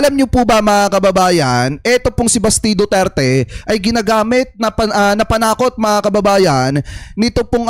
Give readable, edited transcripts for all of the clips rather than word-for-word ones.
Alam niyo po ba mga kababayan, eto pong si Basti Duterte ay ginagamit na panakot mga kababayan nito pong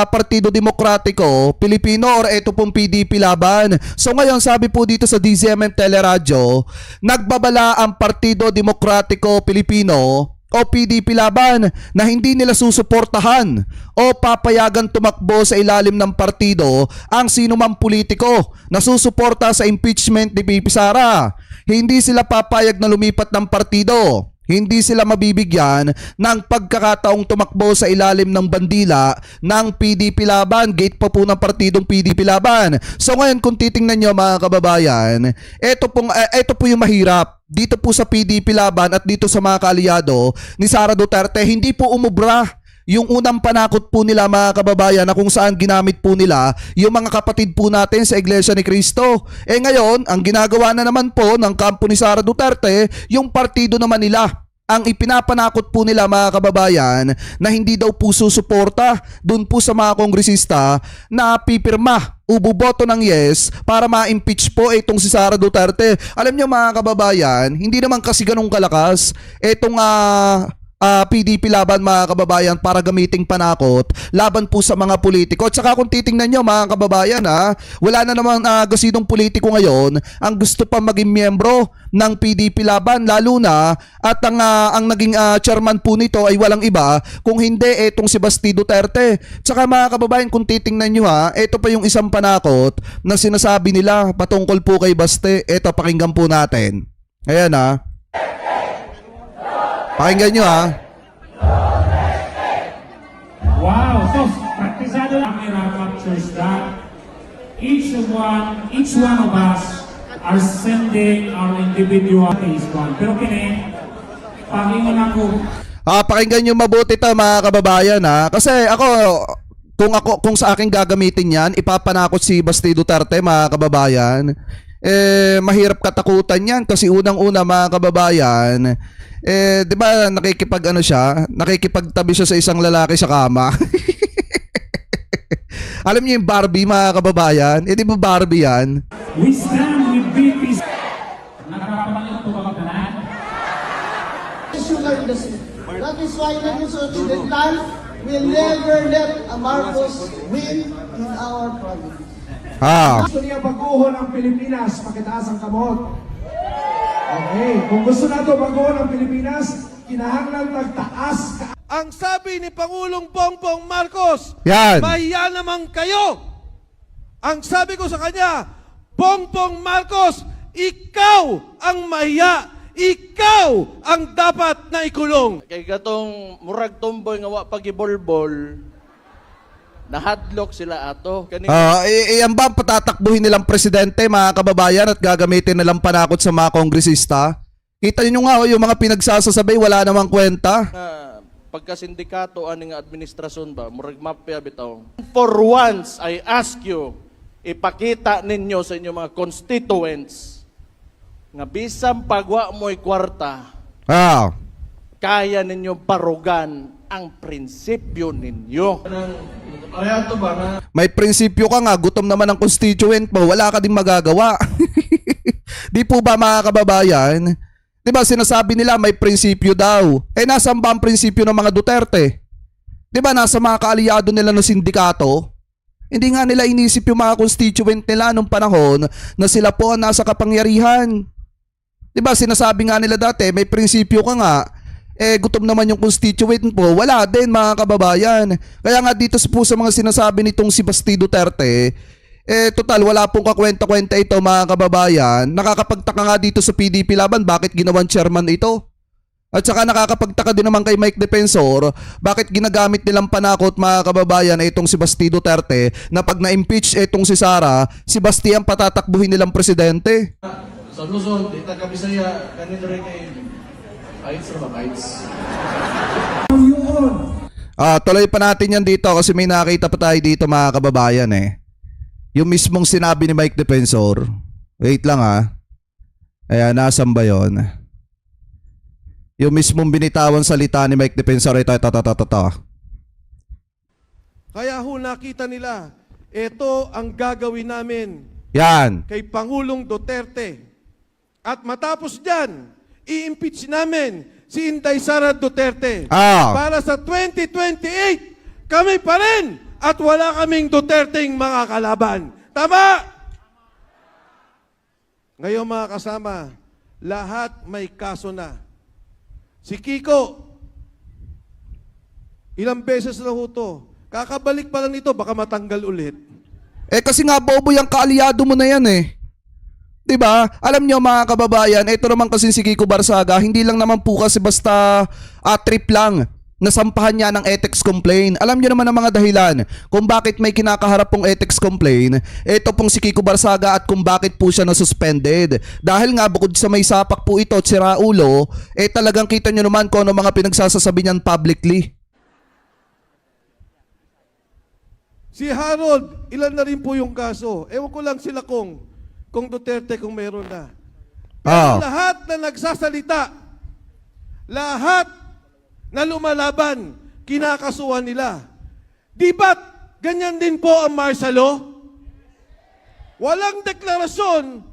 Partido Demokratiko Pilipino or eto pong PDP laban. So ngayon sabi po dito sa DZMM Teleradyo, nagbabala ang Partido Demokratiko Pilipino o PDP laban na hindi nila susuportahan o papayagan tumakbo sa ilalim ng partido ang sinumang politiko na susuporta sa impeachment ni VP Sara. Hindi sila papayag na lumipat ng partido. Hindi sila mabibigyan ng pagkakataong tumakbo sa ilalim ng bandila ng PDP laban. Gate pa po ng partidong PDP laban. So ngayon kung titingnan nyo mga kababayan, ito po yung mahirap. Dito po sa PDP laban at dito sa mga kaalyado ni Sara Duterte, hindi po umubra yung unang panakot po nila mga kababayan na kung saan ginamit po nila yung mga kapatid po natin sa Iglesia ni Cristo. Ngayon, ang ginagawa na naman po ng kampo ni Sara Duterte, yung partido naman nila. Ang ipinapanakot po nila mga kababayan na hindi daw po susuporta dun po sa mga kongresista na pipirma ububoto ng yes para ma-impeach po itong si Sara Duterte. Alam niyo mga kababayan, hindi naman kasi ganun kalakas itong PDP laban mga kababayan para gamiting panakot laban po sa mga politiko. At saka kung titingnan nyo mga kababayan wala na naman gasidong politiko ngayon ang gusto pa maging miyembro ng PDP laban, lalo na at ang naging chairman po nito ay walang iba kung hindi etong si Basti Duterte. Tsaka mga kababayan kung titingnan nyo ito pa yung isang panakot na sinasabi nila patungkol po kay Basti. Ito pakinggan po natin. Ayan pakinggan nyo Wow! So, praktisado camera captures that each one of us are sending our individual case one. Pero kini, pakingon ako. Pakinggan nyo mabuti ito mga kababayan Kasi kung sa akin gagamitin yan, ipapanakot si Basti Duterte mga kababayan. Mahirap katakutan yan kasi unang-una mga kababayan, di ba nakikipagtabi siya sa isang lalaki sa kama. Alam niyo yung Barbie mga kababayan? Di ba Barbie yan? We stand with VP. Nakakapalit po ba ka? That is why Negros Occidental will never let a Marcos win in our province. Gusto niya baguhon ang Pilipinas, pakitaas ang kamot. Okay, kung gusto na ito baguhon ang Pilipinas, kinahanglan tagtaas. Ang sabi ni Pangulong Bongbong Marcos, yan, mahiya naman kayo. Ang sabi ko sa kanya, Bongbong Marcos, ikaw ang mahiya. Ikaw ang dapat na ikulong. Kay gatong murag tumboy nga wa pagibolbol, nahadlok sila ato. Yan ba patatakbuhin nilang presidente mga kababayan at gagamitin nilang panakot sa mga kongresista? Kita niyo nga yung mga pinagsasasabay wala namang kwenta. Pagka-sindikato ani nga administrasyon ba, murag mapya bitaw. For once, I ask you, ipakita ninyo sa inyong mga constituents nga bisang pagwa mo'y kwarta, kaya ninyong parugan ang prinsipyo ninyo. May prinsipyo ka nga, gutom naman ang constituent mo, wala ka din magagawa. Di po ba mga kababayan? Di ba sinasabi nila may prinsipyo daw? Nasaan ba ang prinsipyo ng mga Duterte? Di ba nasa mga kaalyado nila ng sindikato? Hindi nga nila inisip yung mga constituent nila nung panahon na sila po ang nasa kapangyarihan. Di ba sinasabi nga nila dati may prinsipyo ka nga, gutom naman yung constituent po, wala din mga kababayan. Kaya nga dito po sa mga sinasabi nitong si Basti Duterte, total wala pong kakwenta-kwenta ito mga kababayan. Nakakapagtaka nga dito sa PDP laban bakit ginawan chairman ito. At saka nakakapagtaka din naman kay Mike Defensor bakit ginagamit nilang panakot mga kababayan itong si Basti Duterte na pag na-impeach itong si Sara, si Basti ang patatakbuhin nilang presidente. Sa Luzon, di taga-Bisaya, kanino rin kay Heights or Heights. Tuloy pa natin yan dito kasi may nakita pa tayo dito mga kababayan Yung mismong sinabi ni Mike Defensor. Wait lang Ayan, nasan ba yun? Yung mismong binitawan salita ni Mike Defensor. Ito. Kaya nakita nila, ito ang gagawin namin Yan. kay Pangulong Duterte. At matapos dyan, i-impeach namin si Inday Sara Duterte. Ah. Para sa 2028, kami pa rin at wala kaming Duterteng mga kalaban. Tama? Ngayon mga kasama, lahat may kaso na. Si Kiko, ilang beses na ho to. Kakabalik pa lang nito, baka matanggal ulit. Kasi nga bobo yung kaalyado mo na yan eh. 'Di ba? Alam nyo mga kababayan, ito naman kasi si Kiko Barsaga, hindi lang naman po kasi basta trip lang. Nasampahan niya ng ethics complaint. Alam niyo naman ang mga dahilan kung bakit may kinakaharap pong ethics complaint. Ito pong si Kiko Barsaga at kung bakit po siya na-suspended. Dahil nga bukod sa may sapak po ito at siraulo, talagang kita niyo naman kung ano mga pinagsasasabi niyan publicly. Si Harold, ilan na rin po yung kaso. Ewan ko lang sila kung Duterte kung meron na. Pero lahat na nagsasalita, lahat na lumalaban, kinakasuhan nila. Di ba't ganyan din po ang martial law? Walang deklarasyon,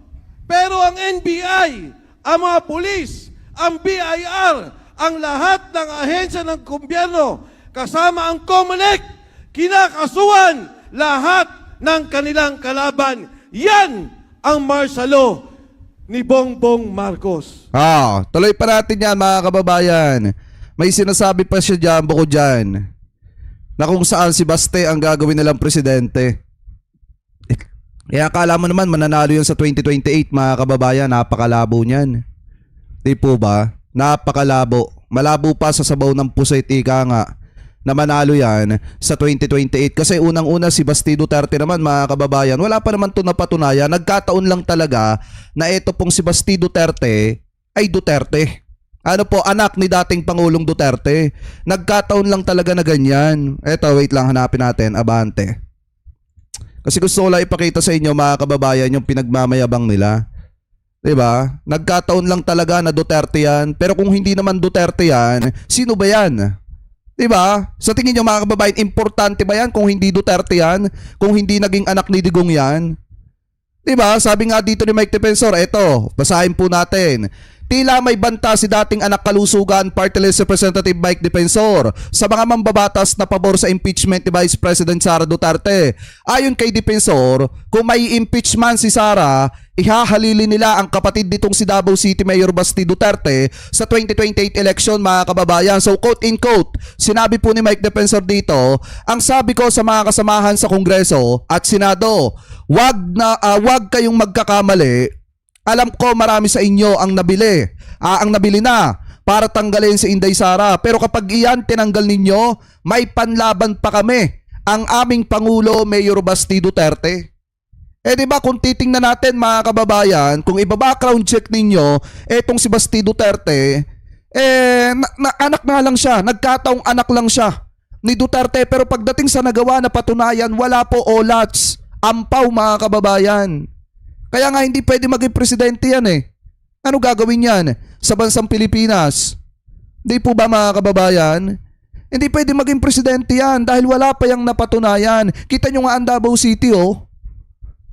pero ang NBI, ang mga pulis, ang BIR, ang lahat ng ahensya ng gobyerno, kasama ang COMELEC, kinakasuhan lahat ng kanilang kalaban. Yan ang martial law ni Bongbong Marcos. Tuloy pa natin yan mga kababayan. May sinasabi pa siya dyan, bukod dyan, na kung saan si Baste ang gagawin nilang presidente. Kaya akala mo naman mananalo yan sa 2028 mga kababayan, napakalabo niyan. Di po ba? Napakalabo. Malabo pa sa sabaw ng pusit, ika nga, na manalo yan sa 2028. Kasi unang-una si Basti Duterte naman mga kababayan, wala pa naman ito napatunayan. Nagkataon lang talaga na ito pong si Basti Duterte ay Duterte. Ano po, anak ni dating Pangulong Duterte. Nagkataon lang talaga na ganyan. Eto, wait lang, hanapin natin, abante. Kasi gusto ko lang ipakita sa inyo mga kababayan yung pinagmamayabang nila. Diba? Nagkataon lang talaga na Duterte yan. Pero kung hindi naman Duterte yan, sino ba yan? Diba? Sa tingin nyo mga kababayan, importante ba yan kung hindi Duterte yan? Kung hindi naging anak ni Digong yan? Diba? Sabi nga dito ni Mike Defensor, eto, basahin po natin. Tila may banta si dating anak kalusugan Party List Representative Mike Defensor sa mga mambabatas na pabor sa impeachment ni Vice President Sara Duterte. Ayon kay Defensor, kung may impeachment si Sara, ihahalili nila ang kapatid nitong si Davao City Mayor Basti Duterte sa 2028 election mga kababayan. So quote in quote, sinabi po ni Mike Defensor dito, ang sabi ko sa mga kasamahan sa Kongreso at Senado, wag kayong magkakamali. Alam ko marami sa inyo ang nabili na para tanggalin si Inday Sara. Pero kapag iyan tinanggal ninyo, may panlaban pa kami, ang aming Pangulo Mayor Basti Duterte. Diba kung titingnan natin mga kababayan, kung iba-background check ninyo, etong si Basti Duterte, anak nga lang siya, nagkataong anak lang siya ni Duterte. Pero pagdating sa nagawa na patunayan, wala po olats, ampaw mga kababayan. Kaya nga hindi pwede maging presidente yan eh. Ano gagawin yan sa bansang Pilipinas? Hindi po ba mga kababayan? Hindi pwede maging presidente yan dahil wala pa yung napatunayan. Kita nyo nga ang Davao City oh.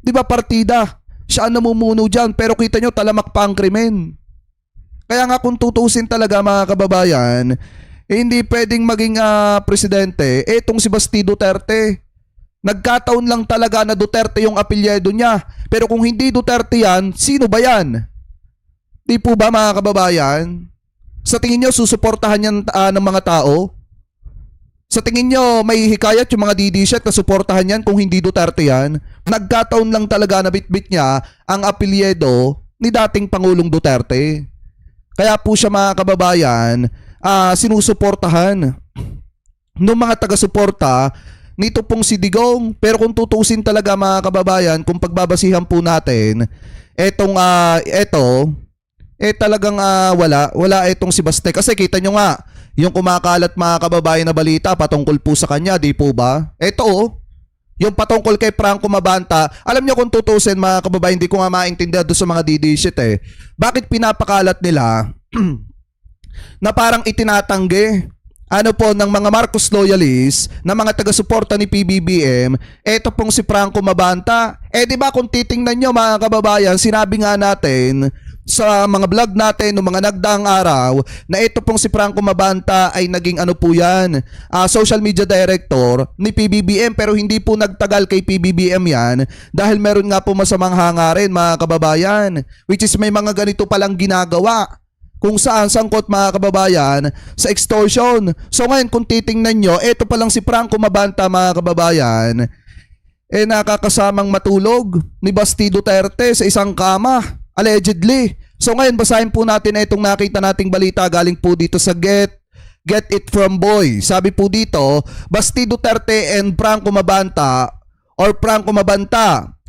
Di ba partida? Siya ang namumuno dyan pero kita nyo talamak pa ang krimen. Kaya nga kung tutusin talaga mga kababayan, hindi pwedeng maging presidente etong si Basti Duterte. Nagkataon lang talaga na Duterte yung apelyido niya. Pero kung hindi Duterte yan, sino ba yan? Di po ba mga kababayan? Sa tingin nyo, susuportahan yan ng mga tao? Sa tingin nyo, may hikayat yung mga DD-shit na suportahan yan kung hindi Duterte yan? Nagkataon lang talaga na bitbit niya ang apelyido ni dating Pangulong Duterte. Kaya po siya mga kababayan, sinusuportahan ng mga taga-suporta nito pong si Digong. Pero kung tutusin talaga mga kababayan, kung pagbabasihan po natin, talagang wala itong si Baste. Kasi kita nyo nga, yung kumakalat mga kababayan na balita patungkol po sa kanya, di po ba? Yung patungkol kay Franco Mabanta, alam nyo kung tutusin mga kababayan, hindi ko nga maintindihan doon sa mga DD shit eh. Bakit pinapakalat nila na parang itinatanggi ng mga Marcos loyalists, na mga taga-suporta ni PBBM, eto pong si Franco Mabanta. Di ba kung titingnan nyo mga kababayan, sinabi nga natin sa mga vlog natin noong mga nagdaang araw na ito pong si Franco Mabanta ay naging ano po yan, social media director ni PBBM, pero hindi po nagtagal kay PBBM yan dahil meron nga po masamang hangarin mga kababayan, which is may mga ganito palang ginagawa kung saan sangkot mga kababayan sa extortion. So ngayon kung titingnan nyo, ito palang si Franco Mabanta mga kababayan, nakakasamang matulog ni Basti Duterte sa isang kama. Allegedly. So ngayon basahin po natin itong nakita nating balita galing po dito sa Get It From Boy. Sabi po dito, Basti Duterte and Franco Mabanta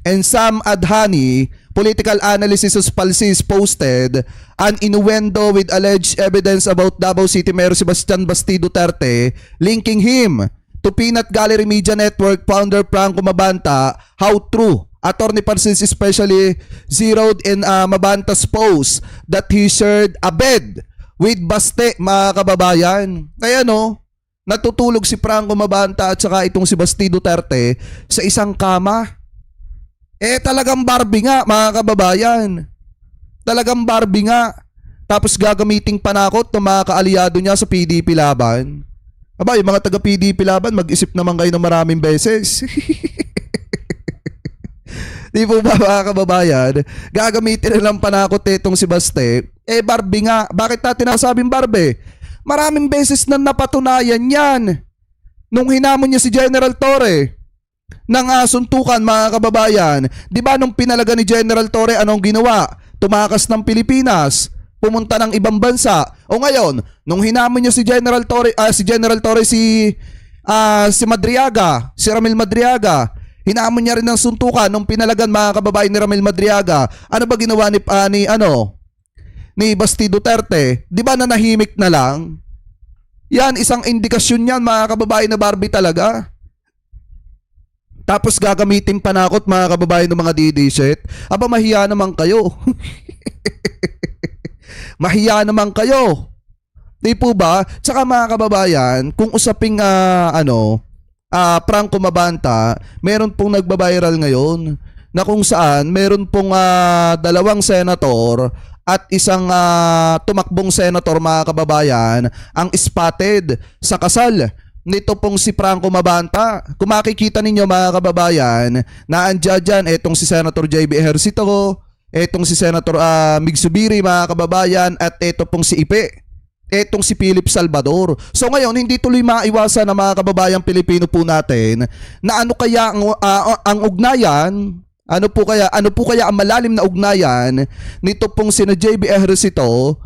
and Sam Adhani, political analysis of Palsis, posted an innuendo with alleged evidence about Davao City Mayor Sebastian Basti Duterte linking him to Peanut Gallery Media Network founder Franco Mabanta. How true? Attorney Parsis especially zeroed in Mabanta's post that he shared a bed with Baste, mga kababayan. Kaya no, natutulog si Franco Mabanta at saka itong si Basti Duterte sa isang kama. Talagang Barbie nga, mga kababayan. Talagang Barbie nga. Tapos gagamiting panakot ng mga kaalyado niya sa PDP laban. Aba, yung mga taga PDP laban, mag-isip naman kayo ng maraming beses. Di po ba mga kababayan? Gagamitin nilang panakot itong si Baste. Barbie nga. Bakit natin nasabing Barbie? Maraming beses na napatunayan yan. Nung hinamon niya si General Torre ng suntukan mga kababayan. Di ba nung pinalaga ni General Torre, anong ginawa? Tumakas ng Pilipinas. Pumunta ng ibang bansa. O ngayon, nung hinamon niya si General Torre, si Madriaga, si Ramil Madriaga, hinamon niya rin ng suntukan nung pinalagan mga kababayan ni Ramil Madriaga. Ano ba ginawa ni Basti Duterte? Di ba nanahimik na lang? Yan, isang indikasyon yan mga kababayan na Barbie talaga. Tapos gagamitin panakot mga kababayan ng mga DD-shit. Aba, mahiya naman kayo. Mahiya naman kayo. Di po ba? Tsaka mga kababayan, kung usaping Franco Mabanta, meron pong nagbabiral ngayon na kung saan meron pong dalawang senator at isang tumakbong senator mga kababayan ang spotted sa kasal nito pong si Franco Mabanta. Kung makikita ninyo mga kababayan na andyan dyan etong si Senator JB Ejercito, etong si Senator Mig Zubiri mga kababayan, at eto pong si Ipe, etong si Philip Salvador. So ngayon, hindi tuloy maiwasan ng mga kababayang Pilipino po natin na ano kaya ang ugnayan, ano po kaya ang malalim na ugnayan nito pong sina JB Ejercito,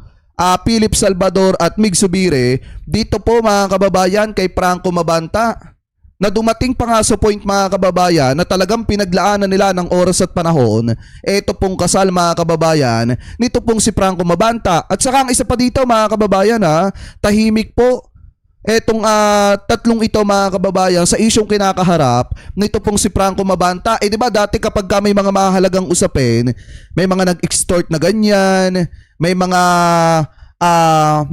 Philip Salvador at Mig Zubiri dito po mga kababayan kay Franco Mabanta, na dumating pa nga sa point mga kababayan na talagang pinaglaanan nila ng oras at panahon ito pong kasal mga kababayan nito pong si Franco Mabanta. At saka ang isa pa dito mga kababayan, tahimik po etong tatlong ito mga kababayan sa isyong kinakaharap nito pong si Franco Mabanta. Di ba dati kapag may mga mahalagang usapin, may mga nag-extort na ganyan, may mga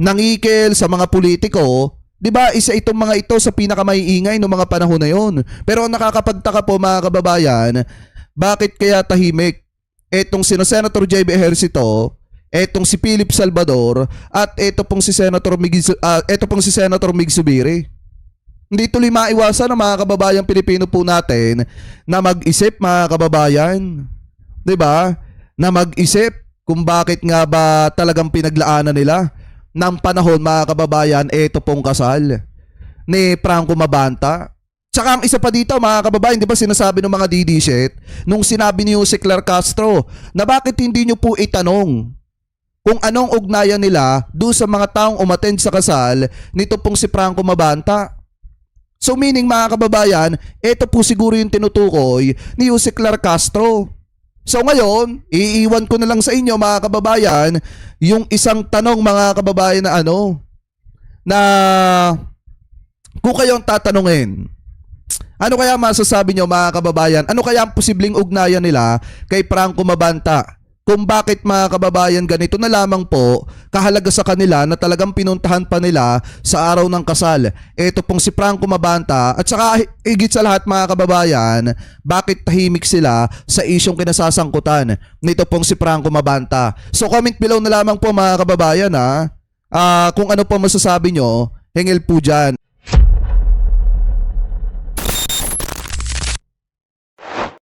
nangikil sa mga politiko. Di ba, isa itong mga ito sa pinakamaiingay ng mga panahon na yon. Pero ang nakakapagtaka po mga kababayan, bakit kaya tahimik etong sina Senator JB Ejercito, etong si Philip Salvador, at eto pong si Senator Mig Zubiri? Hindi tuloy maiwasan ng mga kababayang Pilipino po natin na mag-isip mga kababayan. Di ba? Na mag-isip kung bakit nga ba talagang pinaglaanan nila ng panahon mga kababayan ito pong kasal ni Franco Mabanta. Tsaka ang isa pa dito mga kababayan, di ba sinasabi ng mga DD-shit nung sinabi ni Jose Clar Castro na bakit hindi nyo po itanong kung anong ugnayan nila doon sa mga taong umattend sa kasal nito pong si Franco Mabanta. So meaning mga kababayan, ito po siguro yung tinutukoy ni Jose Clar Castro. So ngayon, iiwan ko na lang sa inyo mga kababayan yung isang tanong mga kababayan na na kung kayong tatanungin, ano kaya masasabi nyo mga kababayan? Ano kaya ang posibleng ugnayan nila kay Franco Mabanta kung bakit mga kababayan ganito na lamang po kahalaga sa kanila na talagang pinuntahan pa nila sa araw ng kasal. Ito pong si Franco Mabanta at saka higit sa lahat mga kababayan, bakit tahimik sila sa isyong kinasasangkutan nito pong si Franco Mabanta. So comment below na lamang po mga kababayan kung ano po masasabi nyo, hingil po dyan.